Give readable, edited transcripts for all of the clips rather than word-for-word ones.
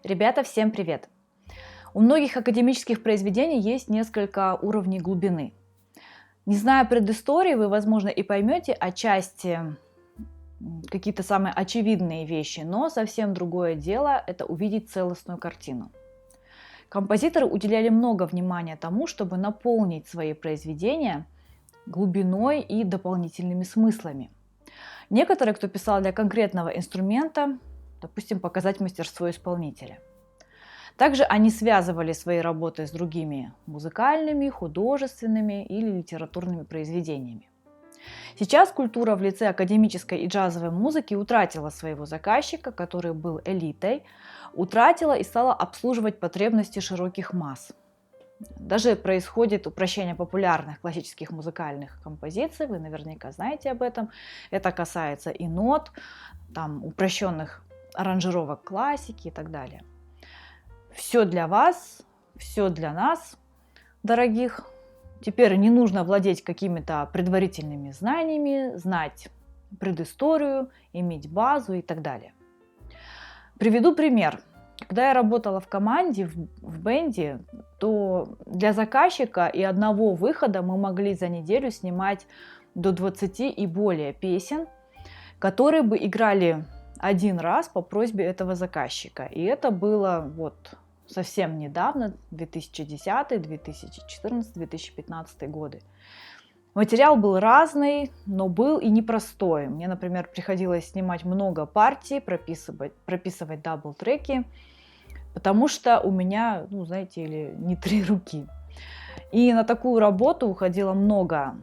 Ребята, всем привет! У многих академических произведений есть несколько уровней глубины. Не зная предыстории, вы, возможно, и поймете отчасти какие-то самые очевидные вещи, но совсем другое дело – это увидеть целостную картину. Композиторы уделяли много внимания тому, чтобы наполнить свои произведения глубиной и дополнительными смыслами. Некоторые, кто писал для конкретного инструмента, допустим, показать мастерство исполнителя. Также они связывали свои работы с другими музыкальными, художественными или литературными произведениями. Сейчас культура в лице академической и джазовой музыки утратила своего заказчика, который был элитой, утратила и стала обслуживать потребности широких масс. Даже происходит упрощение популярных классических музыкальных композиций, вы наверняка знаете об этом. Это касается и нот, упрощенных аранжировок классики и так далее. Все для вас, все для нас, дорогих. Теперь не нужно владеть какими-то предварительными знаниями, знать предысторию, иметь базу и так далее. Приведу пример. Когда я работала в команде, в бенде, то для заказчика и одного выхода мы могли за неделю снимать до 20 и более песен, которые бы играли один раз по просьбе этого заказчика. И это было совсем недавно, 2010, 2014, 2015 годы. Материал был разный, но был и непростой. Мне, например, приходилось снимать много партий, прописывать дабл-треки, потому что у меня, не 3 руки. И на такую работу уходило много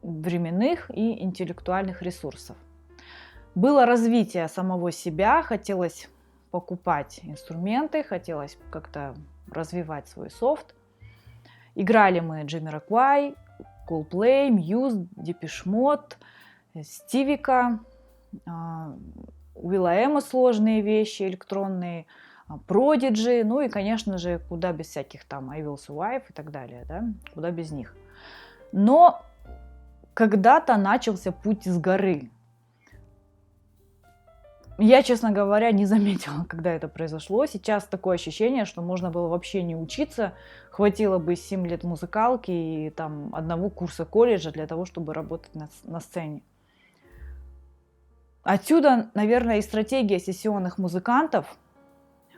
временных и интеллектуальных ресурсов. Было развитие самого себя, хотелось покупать инструменты, хотелось как-то развивать свой софт. Играли мы Jamiroquai, Coldplay, Muse, Depeche Mode, Стивика, Will.i.am сложные вещи электронные, Prodigy, и, конечно же, куда без всяких I Will Survive и так далее, да? Куда без них. Но когда-то начался путь с горы. Я, честно говоря, не заметила, когда это произошло. Сейчас такое ощущение, что можно было вообще не учиться. Хватило бы 7 лет музыкалки и одного курса колледжа для того, чтобы работать на сцене. Отсюда, наверное, и стратегия сессионных музыкантов.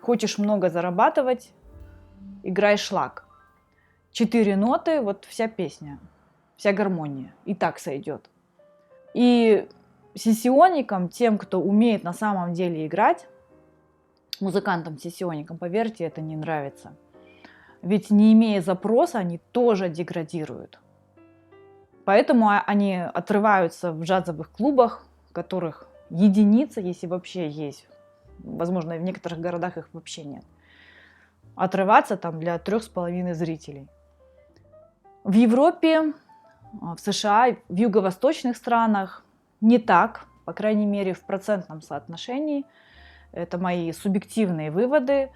Хочешь много зарабатывать, играй шлаг. 4 ноты, вся песня, вся гармония. И так сойдет. И сессионникам, тем, кто умеет на самом деле играть, музыкантам-сессионникам, поверьте, это не нравится. Ведь не имея запроса, они тоже деградируют. Поэтому они отрываются в джазовых клубах, которых единицы, если вообще есть. Возможно, в некоторых городах их вообще нет. Отрываться для 3,5 зрителей. В Европе, в США, в юго-восточных странах не так, по крайней мере, в процентном соотношении. Это мои субъективные выводы.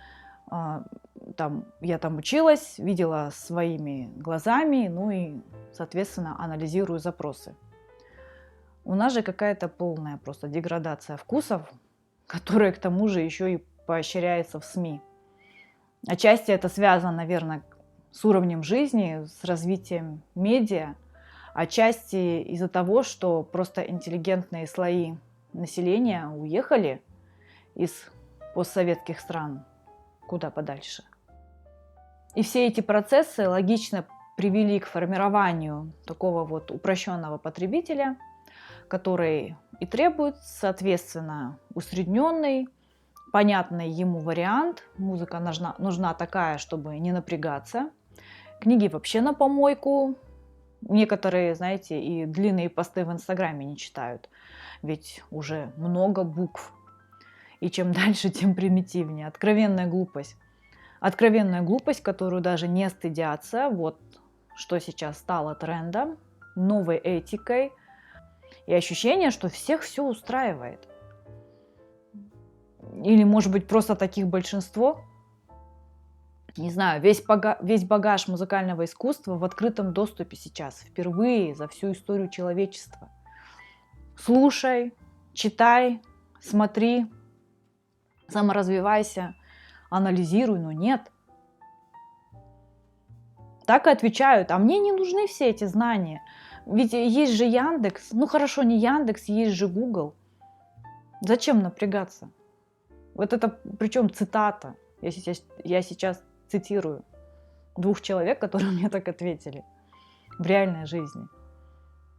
Я училась, видела своими глазами, и, соответственно, анализирую запросы. У нас же какая-то полная просто деградация вкусов, которая, к тому же, еще и поощряется в СМИ. Отчасти это связано, наверное, с уровнем жизни, с развитием медиа, отчасти из-за того, что просто интеллигентные слои населения уехали из постсоветских стран куда подальше. И все эти процессы логично привели к формированию такого упрощенного потребителя, который и требует, соответственно, усредненный, понятный ему вариант. Музыка нужна такая, чтобы не напрягаться. Книги вообще на помойку. Некоторые, знаете, и длинные посты в Инстаграме не читают, ведь уже много букв. И чем дальше, тем примитивнее. Откровенная глупость. Откровенная глупость, которую даже не стыдятся. Что сейчас стало трендом, новой этикой. И ощущение, что всех все устраивает. Или, может быть, просто таких большинство. Не знаю, весь багаж музыкального искусства в открытом доступе сейчас, впервые за всю историю человечества. Слушай, читай, смотри, саморазвивайся, анализируй, но нет. Так и отвечают, а мне не нужны все эти знания. Ведь есть же Яндекс, ну хорошо, не Яндекс, есть же Google. Зачем напрягаться? Вот это, причем цитата. Я сейчас цитирую 2 человек, которые мне так ответили в реальной жизни.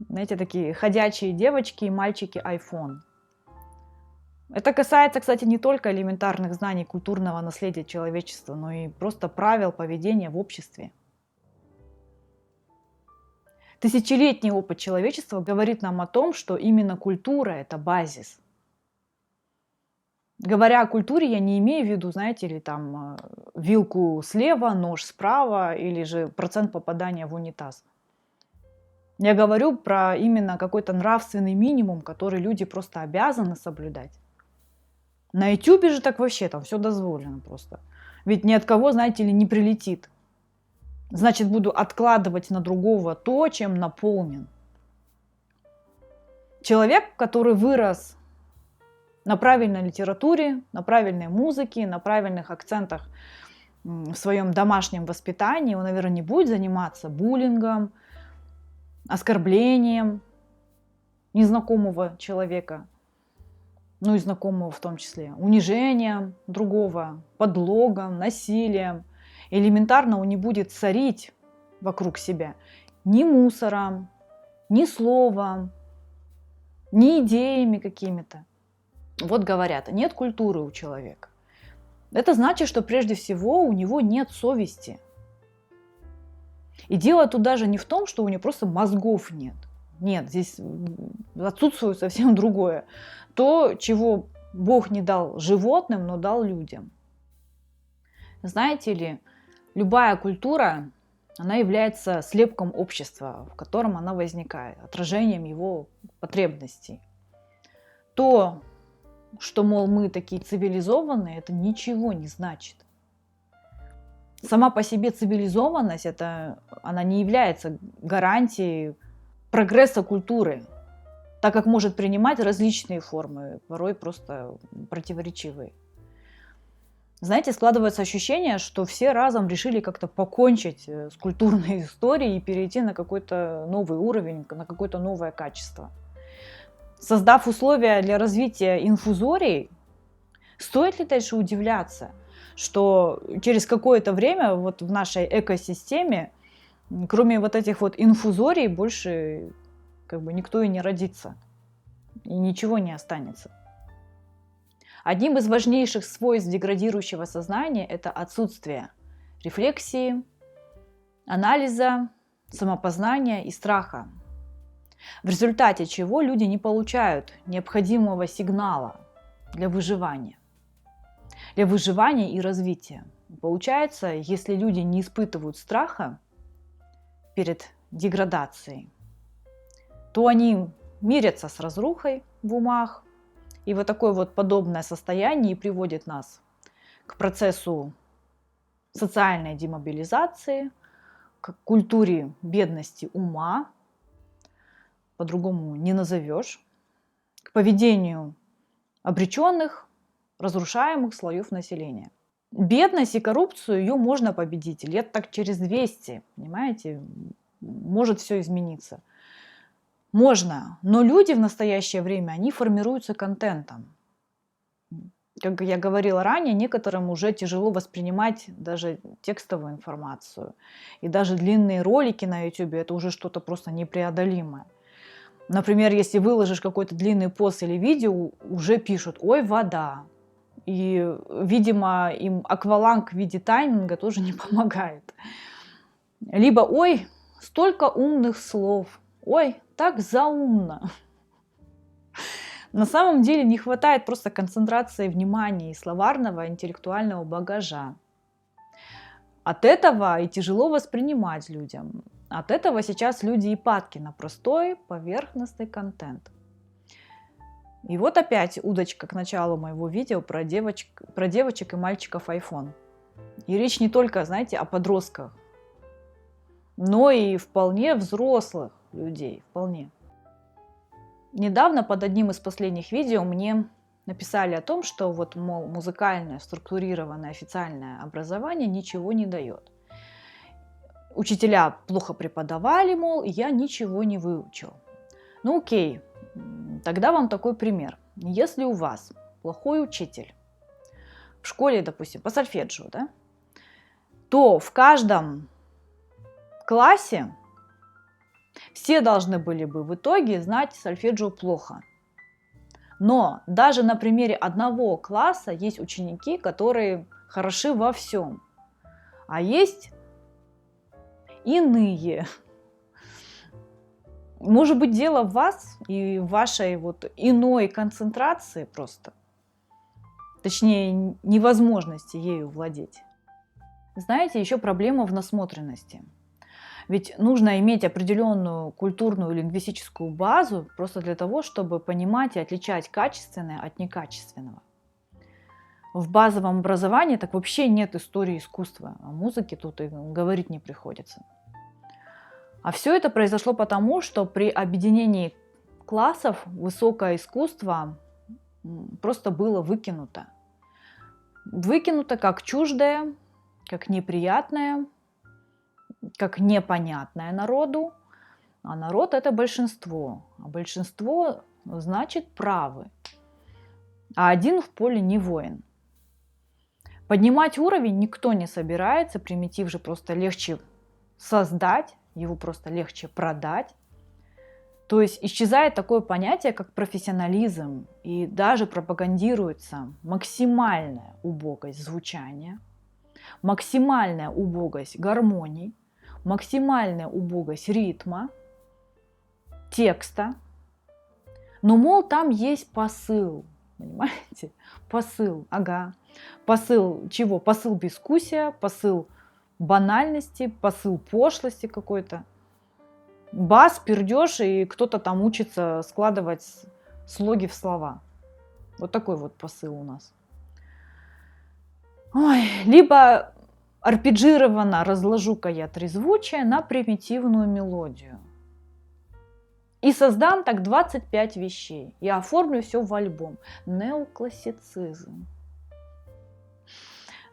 Знаете, такие ходячие девочки и мальчики iPhone. Это касается, кстати, не только элементарных знаний культурного наследия человечества, но и просто правил поведения в обществе. Тысячелетний опыт человечества говорит нам о том, что именно культура – это базис. Говоря о культуре, я не имею в виду, знаете ли, там вилку слева, нож справа или же процент попадания в унитаз. Я говорю про именно какой-то нравственный минимум, который люди просто обязаны соблюдать. На Ютубе же так вообще там все дозволено просто. Ведь ни от кого, знаете ли, не прилетит. Значит, буду откладывать на другого то, чем наполнен. Человек, который вырос на правильной литературе, на правильной музыке, на правильных акцентах в своем домашнем воспитании, он, наверное, не будет заниматься буллингом, оскорблением незнакомого человека, ну и знакомого в том числе, унижением другого, подлогом, насилием. Элементарно он не будет царить вокруг себя ни мусором, ни словом, ни идеями какими-то. Вот говорят, нет культуры у человека. Это значит, что прежде всего у него нет совести. И дело тут даже не в том, что у него просто мозгов нет. Нет, здесь отсутствует совсем другое. То, чего Бог не дал животным, но дал людям. Знаете ли, любая культура, она является слепком общества, в котором она возникает, отражением его потребностей. То, что, мол, мы такие цивилизованные, это ничего не значит. Сама по себе цивилизованность, она не является гарантией прогресса культуры, так как может принимать различные формы, порой просто противоречивые. Знаете, складывается ощущение, что все разом решили как-то покончить с культурной историей и перейти на какой-то новый уровень, на какое-то новое качество. Создав условия для развития инфузорий, стоит ли дальше удивляться, что через какое-то время вот в нашей экосистеме, кроме вот этих вот инфузорий, больше как бы никто и не родится, и ничего не останется. Одним из важнейших свойств деградирующего сознания это отсутствие рефлексии, анализа, самопознания и страха, в результате чего люди не получают необходимого сигнала для выживания и развития. Получается, если люди не испытывают страха перед деградацией, то они мирятся с разрухой в умах, и вот такое вот подобное состояние приводит нас к процессу социальной демобилизации, к культуре бедности ума, по-другому не назовешь, к поведению обреченных, разрушаемых слоев населения. Бедность и коррупцию ее можно победить лет так через 200, понимаете, может все измениться. Можно, но люди в настоящее время, они формируются контентом. Как я говорила ранее, некоторым уже тяжело воспринимать даже текстовую информацию. И даже длинные ролики на YouTube – это уже что-то просто непреодолимое. Например, если выложишь какой-то длинный пост или видео, уже пишут «Ой, вода». И, видимо, им акваланг в виде тайминга тоже не помогает. Либо «Ой, столько умных слов». «Ой, так заумно». На самом деле не хватает просто концентрации внимания и словарного, интеллектуального багажа. От этого и тяжело воспринимать людям. От этого сейчас люди и падки на простой, поверхностный контент. И вот опять удочка к началу моего видео про девочек и мальчиков iPhone. И речь не только, знаете, о подростках, но и вполне взрослых людей, вполне. Недавно под одним из последних видео мне написали о том, что вот, мол, музыкальное структурированное официальное образование ничего не дает. Учителя плохо преподавали, мол, и я ничего не выучил. Ну окей, тогда вам такой пример. Если у вас плохой учитель в школе, допустим, по сольфеджио, да, то в каждом классе все должны были бы в итоге знать сольфеджио плохо. Но даже на примере одного класса есть ученики, которые хороши во всем. А есть иные. Может быть, дело в вас и в вашей вот иной концентрации просто. Точнее, невозможности ею владеть. Знаете, еще проблема в насмотренности. Ведь нужно иметь определенную культурную лингвистическую базу просто для того, чтобы понимать и отличать качественное от некачественного. В базовом образовании так вообще нет истории искусства. О музыке тут и говорить не приходится. А все это произошло потому, что при объединении классов высокое искусство просто было выкинуто. Выкинуто как чуждое, как неприятное, как непонятное народу. А народ – это большинство. А большинство значит правы. А один в поле не воин. Поднимать уровень никто не собирается. Примитив же просто легче создать, его просто легче продать. То есть исчезает такое понятие, как профессионализм, и даже пропагандируется максимальная убогость звучания, максимальная убогость гармоний, максимальная убогость ритма, текста. Но, мол, там есть посыл, понимаете? Посыл, ага. Посыл чего? Посыл безвкусия, посыл банальности, посыл пошлости какой-то. Бас, пердеж, и кто-то там учится складывать слоги в слова. Вот такой вот посыл у нас. Ой, либо арпеджированно разложу-ка я трезвучие на примитивную мелодию. И создам так 25 вещей. И оформлю все в альбом. Неоклассицизм.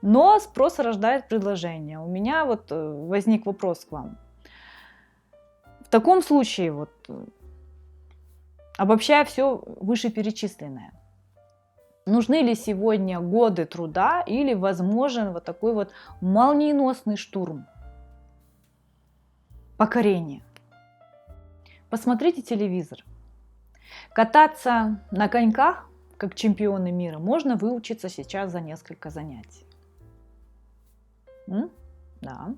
Но спрос рождает предложение. У меня вот возник вопрос к вам. В таком случае, вот, обобщая все вышеперечисленное, нужны ли сегодня годы труда или возможен вот такой вот молниеносный штурм, покорение? Посмотрите телевизор. Кататься на коньках, как чемпионы мира, можно выучиться сейчас за несколько занятий. Да.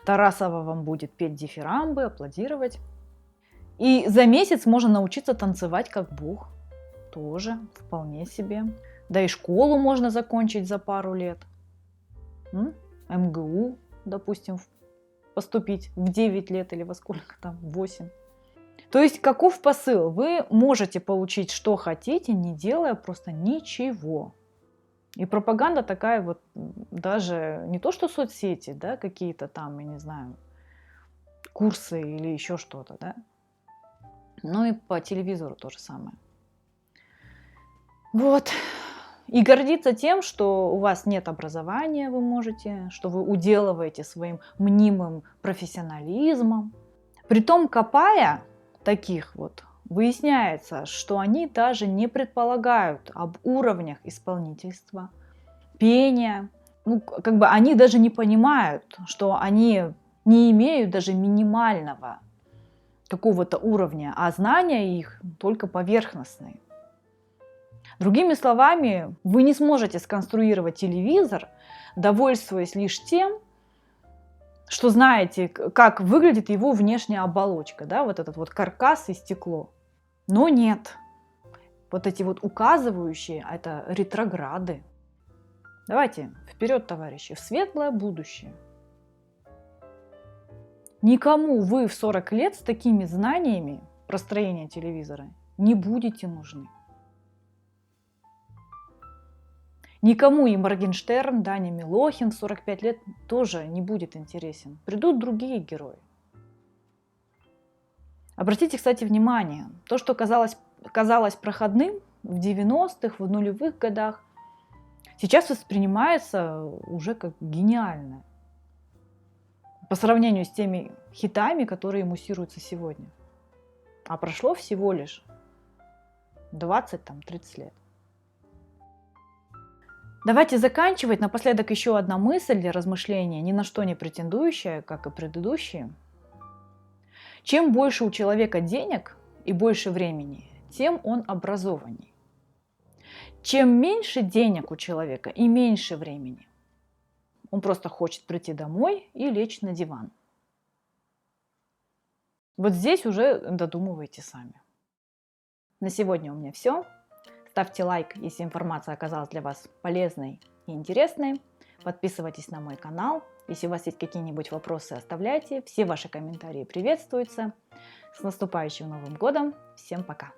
Тарасова вам будет петь дифирамбы, аплодировать. И за месяц можно научиться танцевать как бог. Тоже вполне себе. Да и школу можно закончить за пару лет. МГУ, допустим, поступить в 9 лет или во сколько там, 8. То есть каков посыл? Вы можете получить, что хотите, не делая просто ничего. И пропаганда такая вот, даже не то что соцсети, да, какие-то там, я не знаю, курсы или еще что-то, да, но и по телевизору то же самое. Вот. И гордиться тем, что у вас нет образования, вы можете, что вы уделываете своим мнимым профессионализмом. Притом, копая таких вот, выясняется, что они даже не предполагают об уровнях исполнительства, пения. Ну, как бы они даже не понимают, что они не имеют даже минимального какого-то уровня, а знания их только поверхностные. Другими словами, вы не сможете сконструировать телевизор, довольствуясь лишь тем, что знаете, как выглядит его внешняя оболочка, да, вот этот вот каркас и стекло. Но нет. Вот эти вот указывающие, это ретрограды. Давайте вперед, товарищи, в светлое будущее. Никому вы в 40 лет с такими знаниями про строение телевизора не будете нужны. Никому и Моргенштерн, Даня Милохин в 45 лет тоже не будет интересен. Придут другие герои. Обратите, кстати, внимание, то, что казалось проходным в 90-х, в нулевых годах, сейчас воспринимается уже как гениальное по сравнению с теми хитами, которые муссируются сегодня. А прошло всего лишь 20-30 лет. Давайте заканчивать. Напоследок еще одна мысль для размышления, ни на что не претендующая, как и предыдущие. Чем больше у человека денег и больше времени, тем он образованней. Чем меньше денег у человека и меньше времени, он просто хочет прийти домой и лечь на диван. Вот здесь уже додумывайте сами. На сегодня у меня все. Ставьте лайк, если информация оказалась для вас полезной и интересной. Подписывайтесь на мой канал. Если у вас есть какие-нибудь вопросы, оставляйте. Все ваши комментарии приветствуются. С наступающим Новым годом. Всем пока!